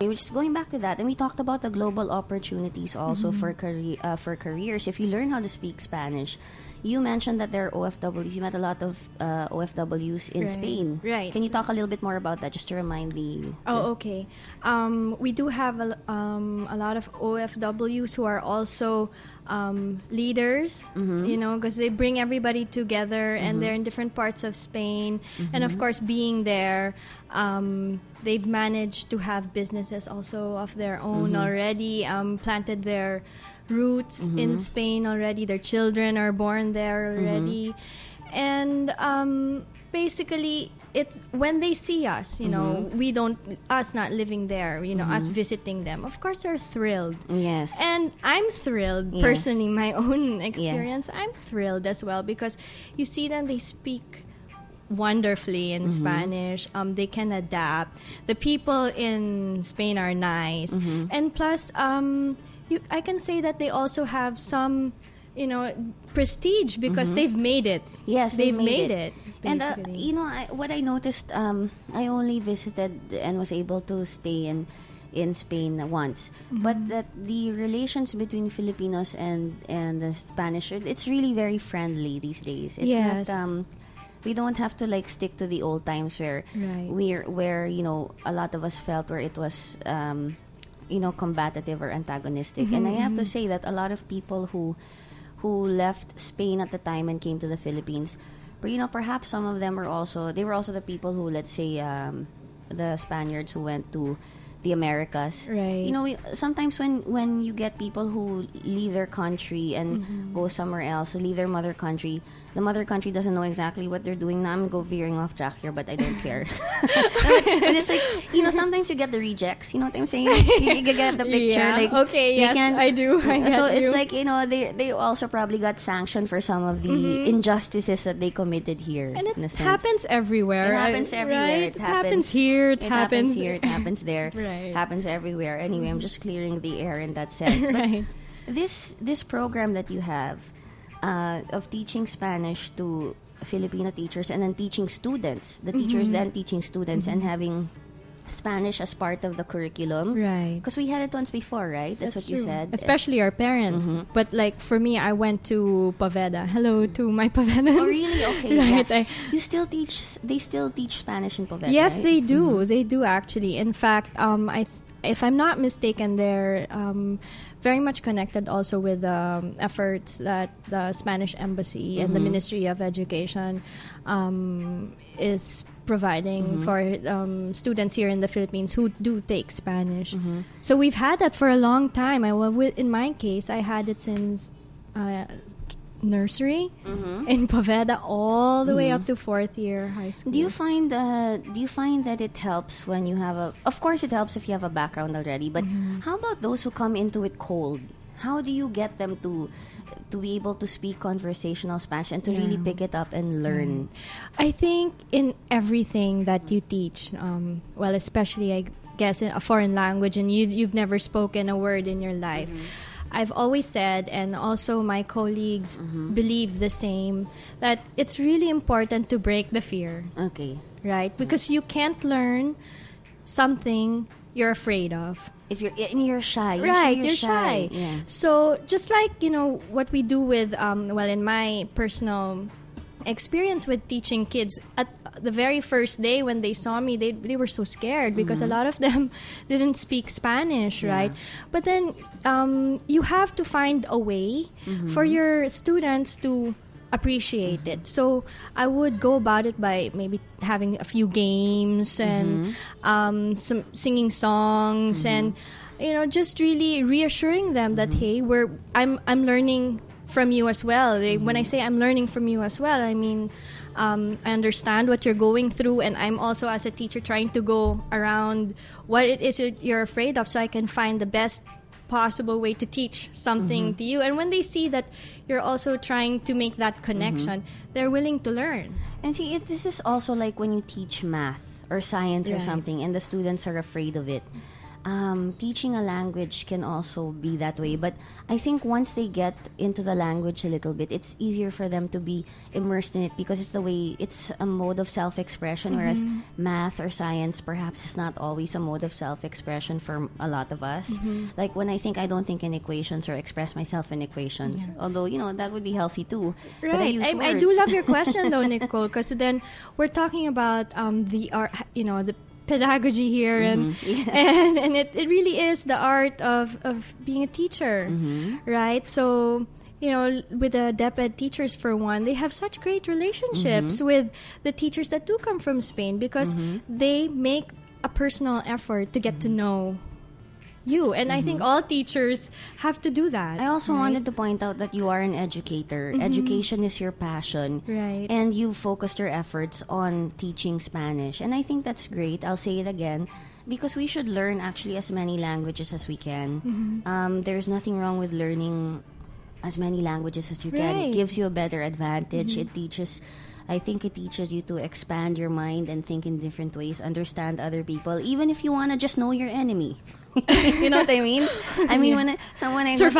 Which is going back to that, and we talked about the global opportunities also for careers. If you learn how to speak Spanish, you mentioned that there are OFWs. You met a lot of OFWs in Spain. Right. Can you talk a little bit more about that, just to remind the? Oh, okay. We do have a lot of OFWs who are also leaders, because they bring everybody together, and they're in different parts of Spain. And of course, being there, they've managed to have businesses also of their own already, planted their roots in Spain already. Their children are born there already. And basically, it's when they see us, us not living there, us visiting them, of course they're thrilled. Yes. And I'm thrilled personally, my own experience. I'm thrilled as well, because you see them, they speak wonderfully in Spanish. They can adapt. The people in Spain are nice. And plus, I can say that they also have some, prestige, because they've made it. Yes, they've made it. And basically. what I noticed, I only visited and was able to stay in Spain once, but that the relations between Filipinos and the Spanish, it's really very friendly these days. It's not. We don't have to stick to the old times where where a lot of us felt where it was combative or antagonistic. And I have to say that a lot of people who left Spain at the time and came to the Philippines, but perhaps some of them were also the people who, let's say, the Spaniards who went to the Americas. Right. Sometimes when you get people who leave their country and go somewhere else, leave their mother country, the mother country doesn't know exactly what they're doing. Now I'm go veering off track here, but I don't care. And it's sometimes you get the rejects. You know what I'm saying? You get the picture. Yeah. Okay. Yes, I do. So it's they also probably got sanctioned for some of the injustices that they committed here. And it happens everywhere. It happens everywhere. Right? It happens here. It happens here. It happens there. Right. Happens everywhere. Anyway, I'm just clearing the air in that sense. Right. But this program that you have of teaching Spanish to Filipino teachers, and then teaching students, the teachers then teaching students, and having Spanish as part of the curriculum. Right. Because we had it once before, right? That's what you true. said. Especially our parents. But for me, I went to Poveda. Hello to my Povedans. Oh, really? Okay. Right. Yeah. They still teach Spanish in Poveda, yes, right? they do. They do, actually. In fact, if I'm not mistaken, they're very much connected also with efforts that the Spanish Embassy and the Ministry of Education is providing for students here in the Philippines who do take Spanish. So we've had that for a long time. In my case, I had it since nursery in Poveda all the way up to 4th year high school. Do you find that it helps when you have of course it helps if you have a background already, but how about those who come into it cold? How do you get them to be able to speak conversational Spanish and to really pick it up and learn? I think in everything that you teach, especially I guess in a foreign language, and you've never spoken a word in your life, I've always said, and also my colleagues believe the same, that it's really important to break the fear. Okay. Right? Because you can't learn something you're afraid of. If you're shy. Right, you're shy. Yeah. So just like, what we do with, in my personal experience with teaching kids, at the very first day when they saw me, they were so scared because a lot of them didn't speak Spanish, right? But then you have to find a way for your students to appreciate it. So I would go about it by maybe having a few games and some singing songs and just really reassuring them that hey, I'm learning from you as well. When I say I'm learning from you as well, I mean I understand what you're going through, and I'm also as a teacher trying to go around what it is you're afraid of, so I can find the best possible way to teach something to you. And when they see that you're also trying to make that connection, they're willing to learn. And see, this is also like when you teach math or science or something and the students are afraid of it. teaching a language can also be that way. But I think once they get into the language a little bit, it's easier for them to be immersed in it because it's a mode of self-expression, whereas math or science perhaps is not always a mode of self-expression for a lot of us. Like when I don't think in equations or express myself in equations, although, that would be healthy too. But Right. I do love your question though, Nicole, because then we're talking about the art, the pedagogy here, and and it really is the art of being a teacher, right? So with the DepEd teachers, for one, they have such great relationships with the teachers that do come from Spain because they make a personal effort to get to know you. And I think all teachers have to do that. I also wanted to point out that you are an educator. Education is your passion. Right. And you focused your efforts on teaching Spanish. And I think that's great. I'll say it again. Because we should learn actually as many languages as we can. There's nothing wrong with learning as many languages as you can. It gives you a better advantage. I think it teaches you to expand your mind and think in different ways, understand other people, even if you want to just know your enemy. You know what I mean? I mean, when someone I Survive.